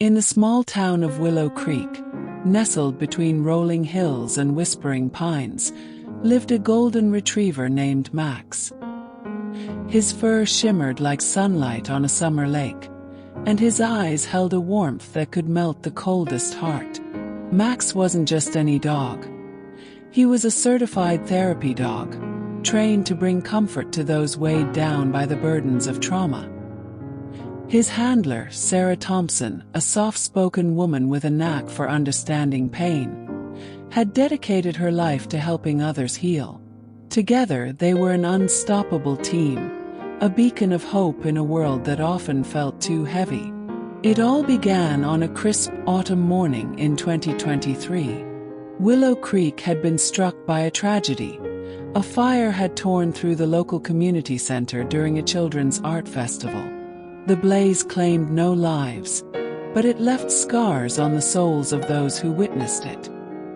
In the small town of Willow Creek, nestled between rolling hills and whispering pines, lived a golden retriever named Max. His fur shimmered like sunlight on a summer lake, and his eyes held a warmth that could melt the coldest heart. Max wasn't just any dog. He was a certified therapy dog, trained to bring comfort to those weighed down by the burdens of trauma. His handler, Sarah Thompson, a soft-spoken woman with a knack for understanding pain, had dedicated her life to helping others heal. Together, they were an unstoppable team, a beacon of hope in a world that often felt too heavy. It all began on a crisp autumn morning in 2023. Willow Creek had been struck by a tragedy. A fire had torn through the local community center during a children's art festival. The blaze claimed no lives, but it left scars on the souls of those who witnessed it.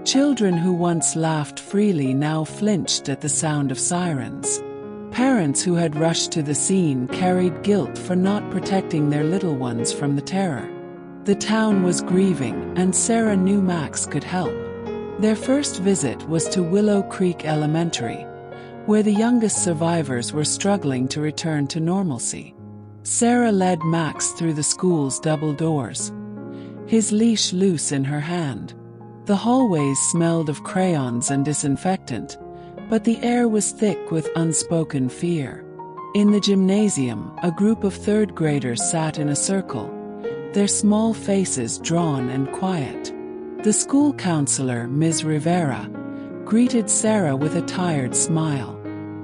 Children who once laughed freely now flinched at the sound of sirens. Parents who had rushed to the scene carried guilt for not protecting their little ones from the terror. The town was grieving, and Sarah knew Max could help. Their first visit was to Willow Creek Elementary, where the youngest survivors were struggling to return to normalcy. Sarah led Max through the school's double doors, his leash loose in her hand. The hallways smelled of crayons and disinfectant, but the air was thick with unspoken fear. In the gymnasium, a group of third graders sat in a circle, their small faces drawn and quiet. The school counselor, Ms. Rivera, greeted Sarah with a tired smile.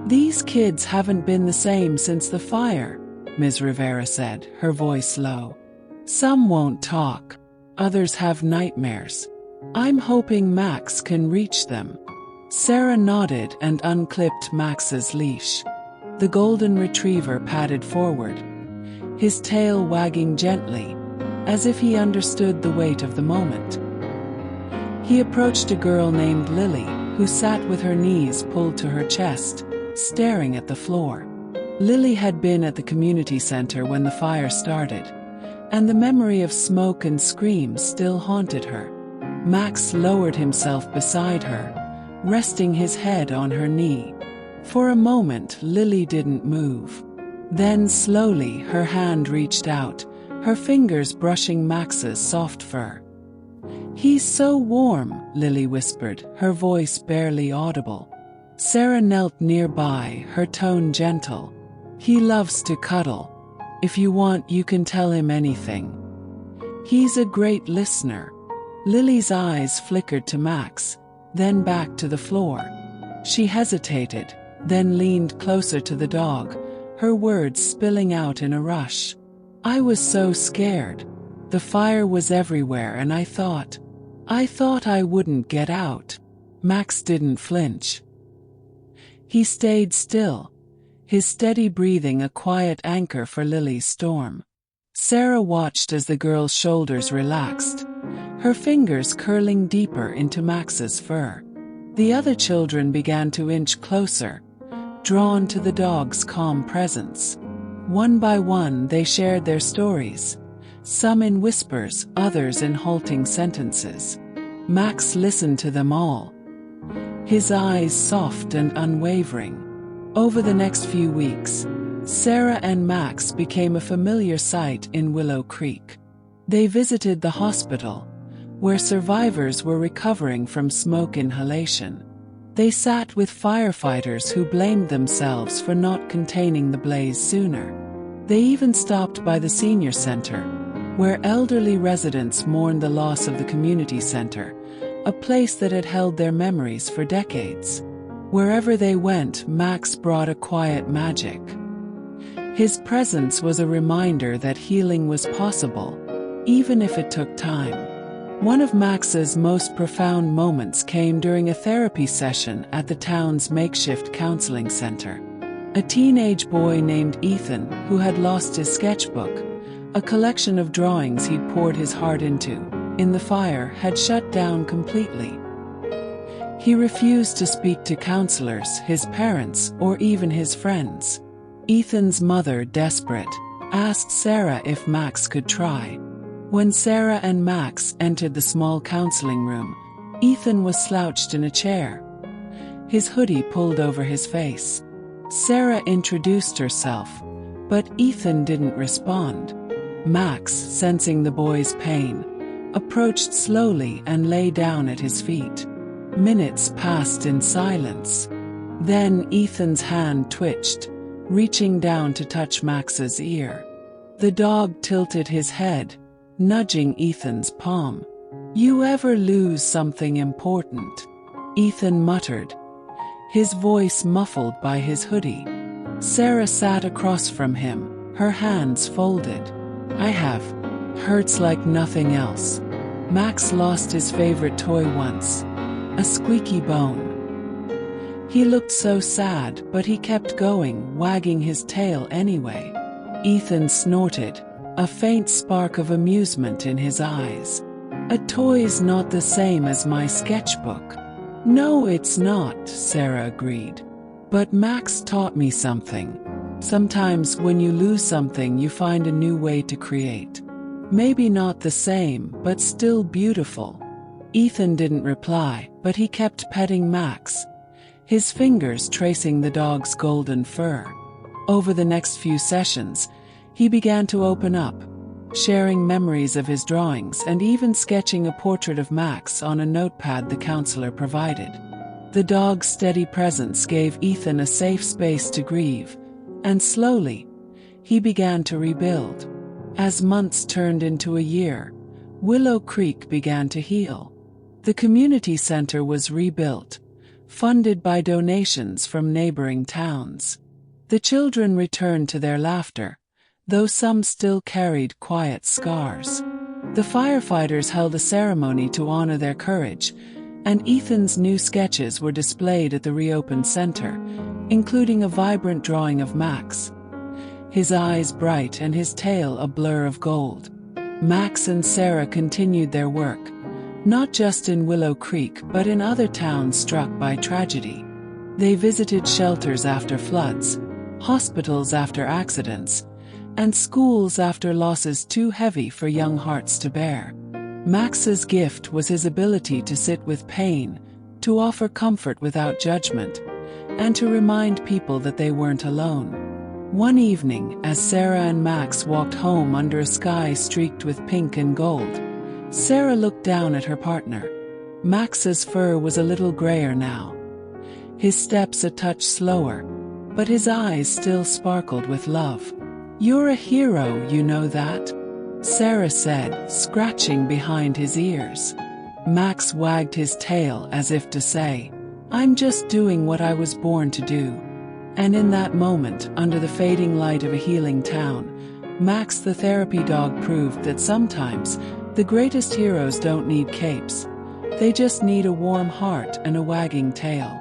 "These kids haven't been the same since the fire," Ms. Rivera said, her voice low. "Some won't talk. Others have nightmares. I'm hoping Max can reach them." Sarah nodded and unclipped Max's leash. The golden retriever padded forward, his tail wagging gently, as if he understood the weight of the moment. He approached a girl named Lily, who sat with her knees pulled to her chest, staring at the floor. Lily had been at the community center when the fire started, and the memory of smoke and screams still haunted her. Max lowered himself beside her, resting his head on her knee. For a moment, Lily didn't move. Then slowly, her hand reached out, her fingers brushing Max's soft fur. "He's so warm," Lily whispered, her voice barely audible. Sarah knelt nearby, her tone gentle. "He loves to cuddle. If you want, you can tell him anything. He's a great listener." Lily's eyes flickered to Max, then back to the floor. She hesitated, then leaned closer to the dog, her words spilling out in a rush. "I was so scared. The fire was everywhere and I thought I wouldn't get out." Max didn't flinch. He stayed still, his steady breathing a quiet anchor for Lily's storm. Sarah watched as the girl's shoulders relaxed, her fingers curling deeper into Max's fur. The other children began to inch closer, drawn to the dog's calm presence. One by one, they shared their stories, some in whispers, others in halting sentences. Max listened to them all, his eyes soft and unwavering. Over the next few weeks, Sarah and Max became a familiar sight in Willow Creek. They visited the hospital, where survivors were recovering from smoke inhalation. They sat with firefighters who blamed themselves for not containing the blaze sooner. They even stopped by the senior center, where elderly residents mourned the loss of the community center, a place that had held their memories for decades. Wherever they went, Max brought a quiet magic. His presence was a reminder that healing was possible, even if it took time. One of Max's most profound moments came during a therapy session at the town's makeshift counseling center. A teenage boy named Ethan, who had lost his sketchbook, a collection of drawings he'd poured his heart into, in the fire, had shut down completely. He refused to speak to counselors, his parents, or even his friends. Ethan's mother, desperate, asked Sarah if Max could try. When Sarah and Max entered the small counseling room, Ethan was slouched in a chair, his hoodie pulled over his face. Sarah introduced herself, but Ethan didn't respond. Max, sensing the boy's pain, approached slowly and lay down at his feet. Minutes passed in silence. Then Ethan's hand twitched, reaching down to touch Max's ear. The dog tilted his head, nudging Ethan's palm. "You ever lose something important?" Ethan muttered, his voice muffled by his hoodie. Sarah sat across from him, her hands folded. "I have. Hurts like nothing else. Max lost his favorite toy once. A squeaky bone." He looked so sad, but he kept going, wagging his tail anyway. Ethan snorted, a faint spark of amusement in his eyes. "A toy's not the same as my sketchbook." "No, it's not," Sarah agreed. "But Max taught me something. Sometimes when you lose something, you find a new way to create. Maybe not the same, but still beautiful." Ethan didn't reply, but he kept petting Max, his fingers tracing the dog's golden fur. Over the next few sessions, he began to open up, sharing memories of his drawings and even sketching a portrait of Max on a notepad the counselor provided. The dog's steady presence gave Ethan a safe space to grieve, and slowly, he began to rebuild. As months turned into a year, Willow Creek began to heal. The community center was rebuilt, funded by donations from neighboring towns. The children returned to their laughter, though some still carried quiet scars. The firefighters held a ceremony to honor their courage, and Ethan's new sketches were displayed at the reopened center, including a vibrant drawing of Max, his eyes bright and his tail a blur of gold. Max and Sarah continued their work, not just in Willow Creek but in other towns struck by tragedy. They visited shelters after floods, hospitals after accidents, and schools after losses too heavy for young hearts to bear. Max's gift was his ability to sit with pain, to offer comfort without judgment, and to remind people that they weren't alone. One evening, as Sarah and Max walked home under a sky streaked with pink and gold, Sarah looked down at her partner. Max's fur was a little grayer now, his steps a touch slower, but his eyes still sparkled with love. "You're a hero, you know that?" Sarah said, scratching behind his ears. Max wagged his tail as if to say, "I'm just doing what I was born to do." And in that moment, under the fading light of a healing town, Max the therapy dog proved that sometimes the greatest heroes don't need capes. They just need a warm heart and a wagging tail.